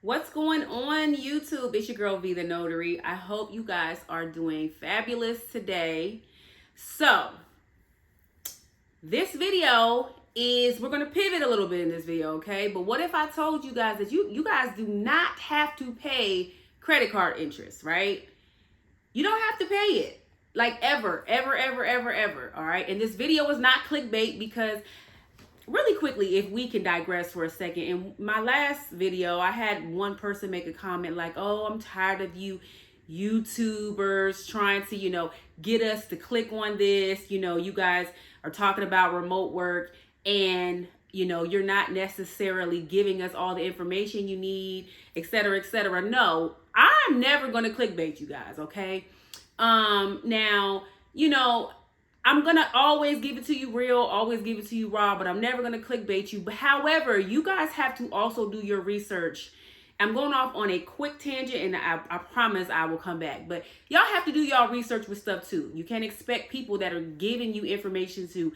What's going on, YouTube? It's your girl V the Notary. I hope you guys are doing fabulous today. So, this video is, we're going to pivot a little bit in this video, okay? But what if I told you guys that you guys do not have to pay credit card interest, right? You don't have to pay it. Like ever, all right? And this video is not clickbait because really quickly, if we can digress for a second, in my last video I had one person make a comment like, oh, I'm tired of you YouTubers trying to get us to click on this. You guys are talking about remote work and you're not necessarily giving us all the information you need, etc., etc. No, I'm never going to clickbait you guys, okay? Now, I'm going to always give it to you real, always give it to you raw, but I'm never going to clickbait you. But however, you guys have to also do your research. I'm going off on a quick tangent, and I promise I will come back. But y'all have to do y'all research with stuff too. You can't expect people that are giving you information to,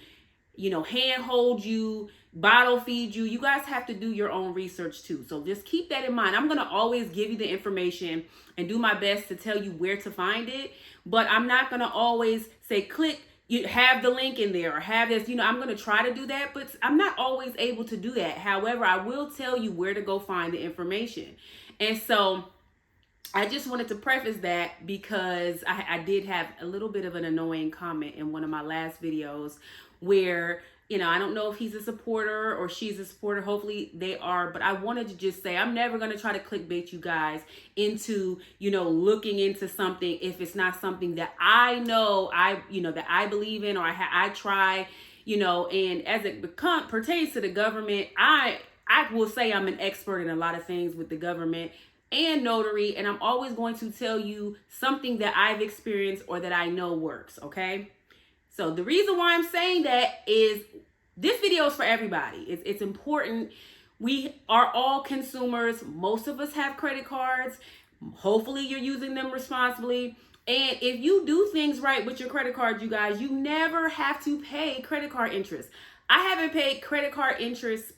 handhold you, bottle feed you. You guys have to do your own research too. So just keep that in mind. I'm going to always give you the information and do my best to tell you where to find it. But I'm not going to always say click. You have the link in there or have this, I'm going to try to do that, but I'm not always able to do that. However, I will tell you where to go find the information. And so I just wanted to preface that because I did have a little bit of an annoying comment in one of my last videos where, I don't know if he's a supporter or she's a supporter. Hopefully they are. But I wanted to just say I'm never going to try to clickbait you guys into, looking into something if it's not something that I know that I believe in or I try, and as it pertains to the government, I will say I'm an expert in a lot of things with the government and notary. And I'm always going to tell you something that I've experienced or that I know works. Okay. So the reason why I'm saying that is this video is for everybody. It's important. We are all consumers. Most of us have credit cards. Hopefully you're using them responsibly. And if you do things right with your credit card, you guys, you never have to pay credit card interest. I haven't paid credit card interest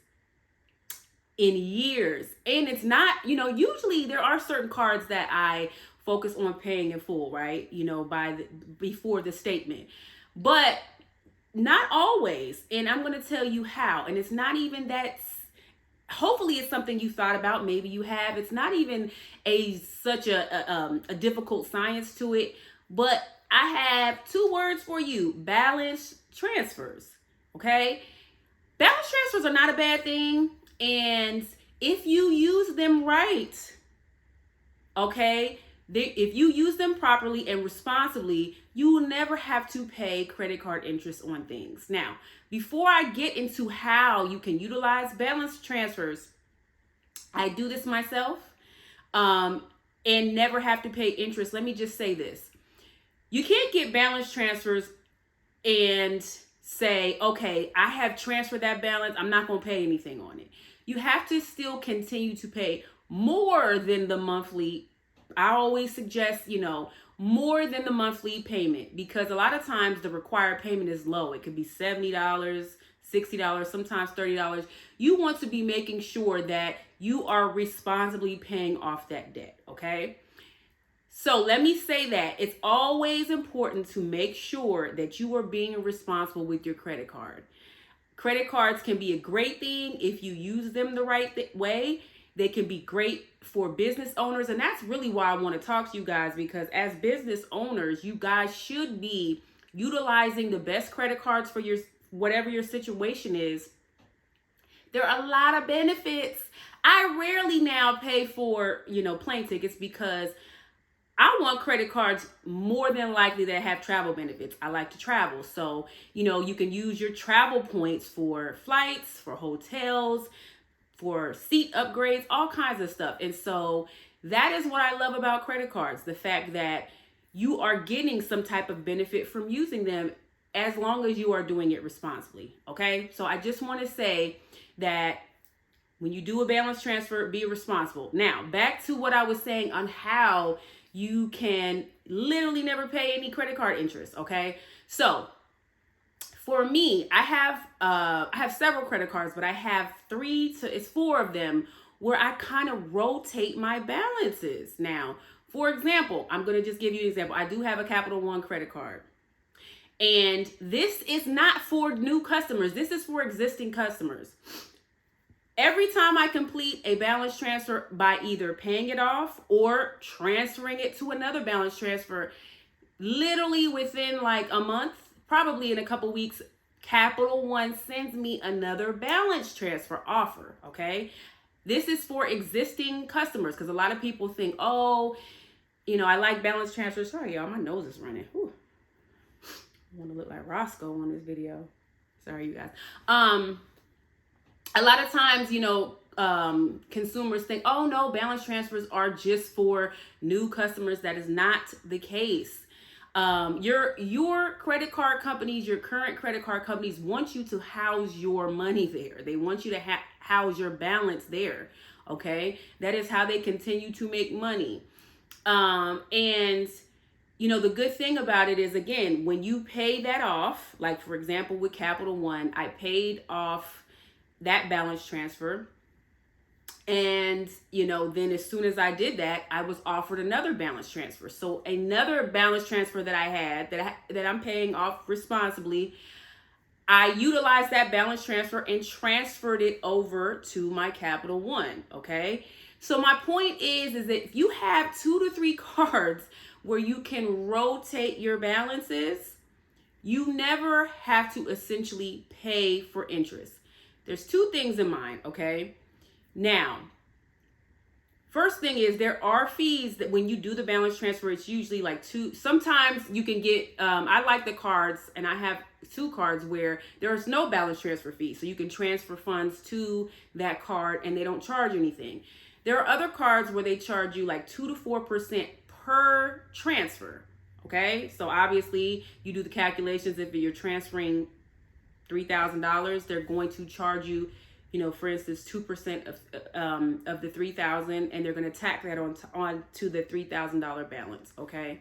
in years. And it's not, usually there are certain cards that I focus on paying in full, right? Before the statement. But not always. And I'm going to tell you how. And it's not even that. Hopefully it's something you thought about. Maybe you have. It's not even such a difficult science to it. But I have two words for you: balance transfers. Okay? Balance transfers are not a bad thing. And if you use them right, okay, if you use them properly and responsibly, you will never have to pay credit card interest on things. Now, before I get into how you can utilize balance transfers, I do this myself and never have to pay interest. Let me just say this. You can't get balance transfers and say, okay, I have transferred that balance. I'm not going to pay anything on it. You have to still continue to pay more than the monthly. I always suggest, more than the monthly payment, because a lot of times the required payment is low. It could be $70, $60, sometimes $30. You want to be making sure that you are responsibly paying off that debt, okay? So let me say that it's always important to make sure that you are being responsible with your credit card. Credit cards can be a great thing if you use them the right way. They can be great for business owners. And that's really why I want to talk to you guys, because as business owners, you guys should be utilizing the best credit cards for your whatever your situation is. There are a lot of benefits. I rarely now pay for, plane tickets because I want credit cards more than likely that have travel benefits. I like to travel. So, you can use your travel points for flights, for hotels, for seat upgrades, all kinds of stuff. And so that is what I love about credit cards. The fact that you are getting some type of benefit from using them as long as you are doing it responsibly. Okay. So I just want to say that when you do a balance transfer, be responsible. Now, back to what I was saying on how you can literally never pay any credit card interest. Okay. So for me, I have several credit cards, but I have four of them where I kind of rotate my balances. Now, for example, I'm going to just give you an example. I do have a Capital One credit card. And this is not for new customers. This is for existing customers. Every time I complete a balance transfer by either paying it off or transferring it to another balance transfer, literally within like a month, probably in a couple weeks, Capital One sends me another balance transfer offer, okay? This is for existing customers because a lot of people think, oh, you know, I like balance transfers. Sorry, y'all, my nose is running. Whew. I want to look like Roscoe on this video. Sorry, you guys. A lot of times, you know, consumers think, oh no, balance transfers are just for new customers. That is not the case. Your credit card companies, your current credit card companies want you to house your money there. They want you to house your balance there. Okay. That is how they continue to make money. And you know, the good thing about it is, again, when you pay that off, like for example, with Capital One, I paid off that balance transfer. And, you know, then as soon as I did that, I was offered another balance transfer. So another balance transfer that I had that I'm paying off responsibly, I utilized that balance transfer and transferred it over to my Capital One. Okay. So my point is that if you have 2 to 3 cards where you can rotate your balances, you never have to essentially pay for interest. There's 2 things in mind, okay? Now, first thing is there are fees that when you do the balance transfer, it's usually like 2. Sometimes you can get, I like the cards, and I have 2 cards where there's no balance transfer fee. So you can transfer funds to that card and they don't charge anything. There are other cards where they charge you like 2 to 4% per transfer, okay? So obviously you do the calculations. If you're transferring $3,000, they're going to charge you, you know, for instance, 2% of the $3,000, and they're going to tack that on to the $3,000 balance, okay?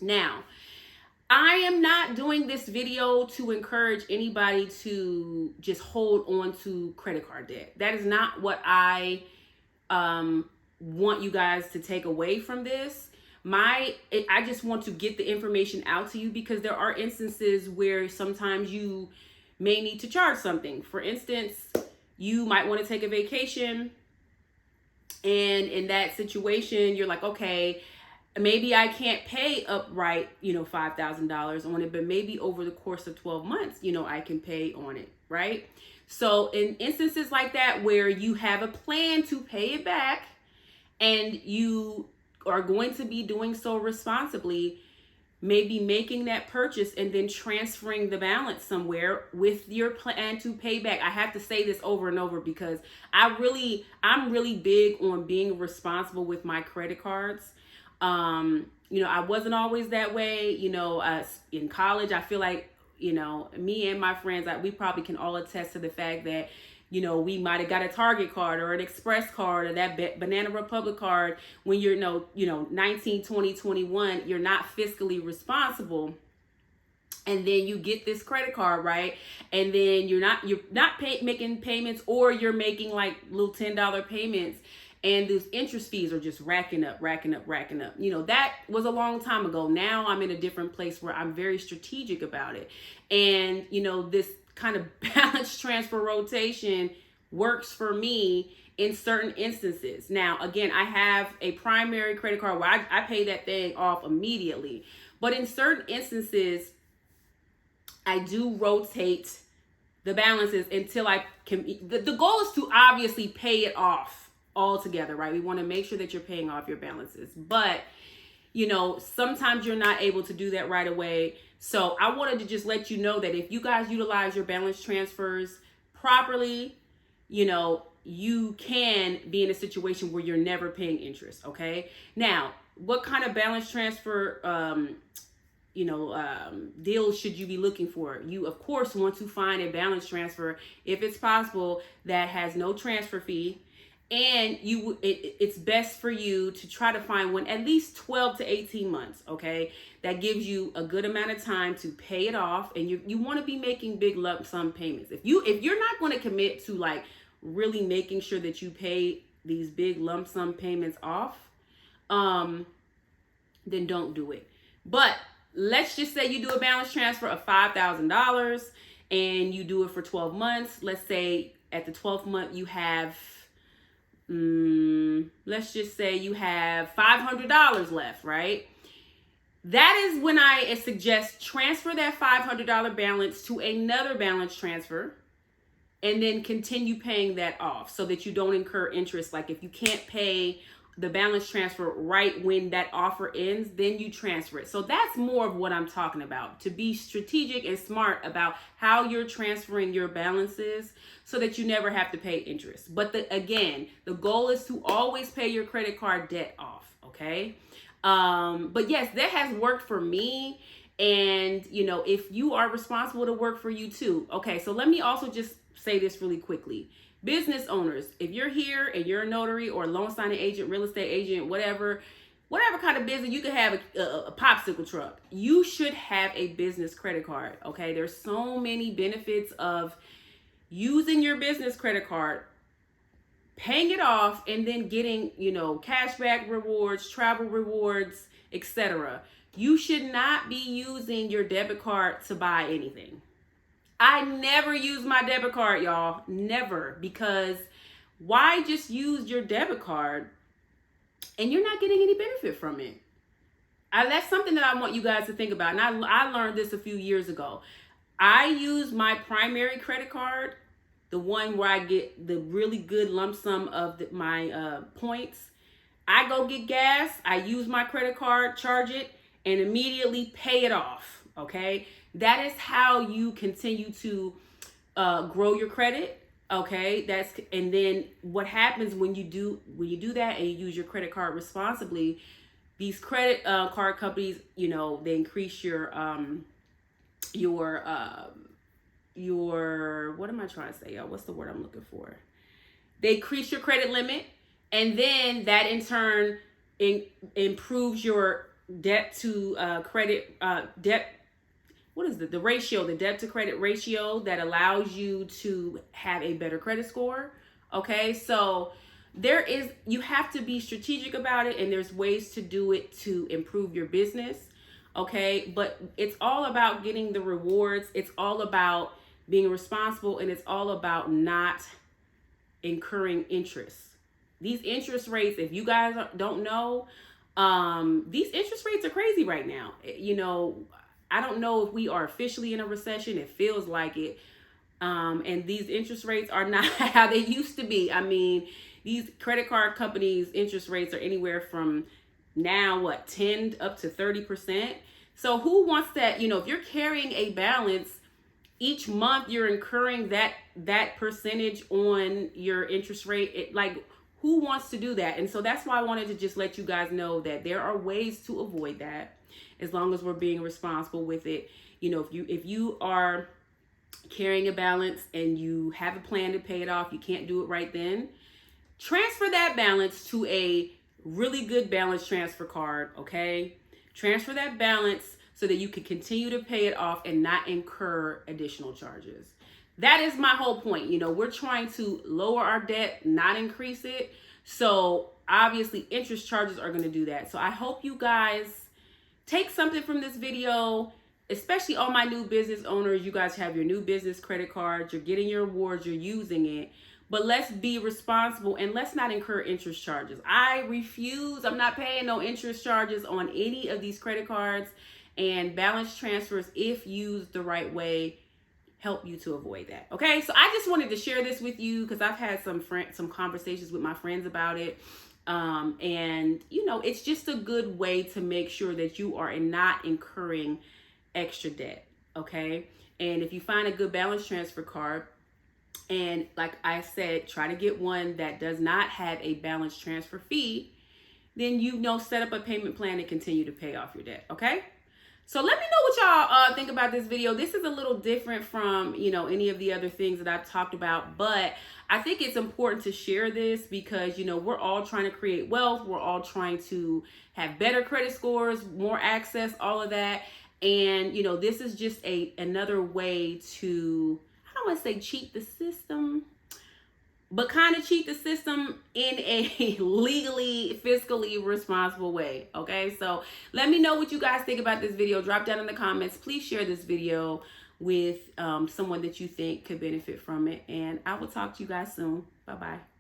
Now, I am not doing this video to encourage anybody to just hold on to credit card debt. That is not what I want you guys to take away from this. I just want to get the information out to you because there are instances where sometimes you may need to charge something. For instance, you might want to take a vacation, and in that situation, you're like, okay, maybe I can't pay upright, you know, $5,000 on it, but maybe over the course of 12 months, you know, I can pay on it, right? So in instances like that, where you have a plan to pay it back and you are going to be doing so responsibly, maybe making that purchase and then transferring the balance somewhere with your plan to pay back. I have to say this over and over because I'm really big on being responsible with my credit cards. You know, I wasn't always that way. You know, in college, I feel like, you know, me and my friends, we probably can all attest to the fact that, you know, we might have got a Target card or an Express card or that Banana Republic card when you're, you know, 19, 20, 21, you're not fiscally responsible. And then you get this credit card, right? And then you're not making payments, or you're making like little $10 payments. And those interest fees are just racking up. You know, that was a long time ago. Now I'm in a different place where I'm very strategic about it. And, you know, this kind of balance transfer rotation works for me in certain instances. Now, again, I have a primary credit card where I pay that thing off immediately. But in certain instances, I do rotate the balances until I can. The goal is to obviously pay it off all together, right? We want to make sure that you're paying off your balances, but you know, sometimes you're not able to do that right away. So I wanted to just let you know that if you guys utilize your balance transfers properly, you know, you can be in a situation where you're never paying interest. Okay. Now, what kind of balance transfer, deals should you be looking for? You, of course, want to find a balance transfer, if it's possible, that has no transfer fee. And it's best for you to try to find one at least 12 to 18 months, okay? That gives you a good amount of time to pay it off, and you want to be making big lump sum payments. If you're not going to commit to like really making sure that you pay these big lump sum payments off, then don't do it. But let's just say you do a balance transfer of $5,000 and you do it for 12 months. Let's say at the 12th month you have, let's just say you have $500 left, right? That is when I suggest transfer that $500 balance to another balance transfer and then continue paying that off so that you don't incur interest. Like if you can't pay the balance transfer right when that offer ends, then you transfer it. So that's more of what I'm talking about, to be strategic and smart about how you're transferring your balances so that you never have to pay interest. But again, the goal is to always pay your credit card debt off, okay? But yes, that has worked for me. And, you know, if you are responsible to work for you too. Okay, so let me also just say this really quickly. Business owners, if you're here and you're a notary or a loan signing agent, real estate agent, whatever kind of business, you could have a popsicle truck. You should have a business credit card, okay? There's so many benefits of using your business credit card, paying it off, and then getting, you know, cashback rewards, travel rewards, etc. You should not be using your debit card to buy anything. I never use my debit card, y'all. Never. Because why just use your debit card and you're not getting any benefit from it? That's something that I want you guys to think about. And I learned this a few years ago. I use my primary credit card, the one where I get the really good lump sum of my points. I go get gas, I use my credit card, charge it, and immediately pay it off, okay? That is how you continue to grow your credit, okay? And then what happens when you do that and you use your credit card responsibly, these credit card companies, you know, they increase your what am I trying to say, y'all? What's the word I'm looking for? They increase your credit limit, and then that in turn improves your debt to credit debt. What is the ratio? The debt to credit ratio that allows you to have a better credit score. Okay, so you have to be strategic about it, and there's ways to do it to improve your business. Okay, but it's all about getting the rewards. It's all about being responsible, and it's all about not incurring interest. These interest rates, if you guys don't know, these interest rates are crazy right now. You know, I don't know if we are officially in a recession. It feels like it. And these interest rates are not how they used to be. I mean, these credit card companies' interest rates are anywhere from now, 10 up to 30%. So who wants that? You know, if you're carrying a balance, each month you're incurring that percentage on your interest rate. Who wants to do that? And so that's why I wanted to just let you guys know that there are ways to avoid that, as long as we're being responsible with it. You know, if you are carrying a balance and you have a plan to pay it off, you can't do it right then, transfer that balance to a really good balance transfer card, okay? Transfer that balance so that you can continue to pay it off and not incur additional charges. That is my whole point. You know, we're trying to lower our debt, not increase it. So obviously interest charges are going to do that. So I hope you guys take something from this video, especially all my new business owners. You guys have your new business credit cards, you're getting your awards, you're using it. But let's be responsible and let's not incur interest charges. I'm not paying no interest charges on any of these credit cards, and balance transfers, if used the right way, help you to avoid that. Okay, so I just wanted to share this with you because I've had some conversations with my friends about it. And you know, it's just a good way to make sure that you are not incurring extra debt. Okay, and if you find a good balance transfer card, and like I said, try to get one that does not have a balance transfer fee, then set up a payment plan to continue to pay off your debt. Okay, so let me know what y'all think about this video. This is a little different from any of the other things that I've talked about, but I think it's important to share this because we're all trying to create wealth. We're all trying to have better credit scores, more access, all of that. And this is just another way to, I don't want to say cheat the system, but kind of cheat the system in a legally, fiscally responsible way. Okay, so let me know what you guys think about this video. Drop down in the comments. Please share this video with someone that you think could benefit from it. And I will talk to you guys soon. Bye-bye.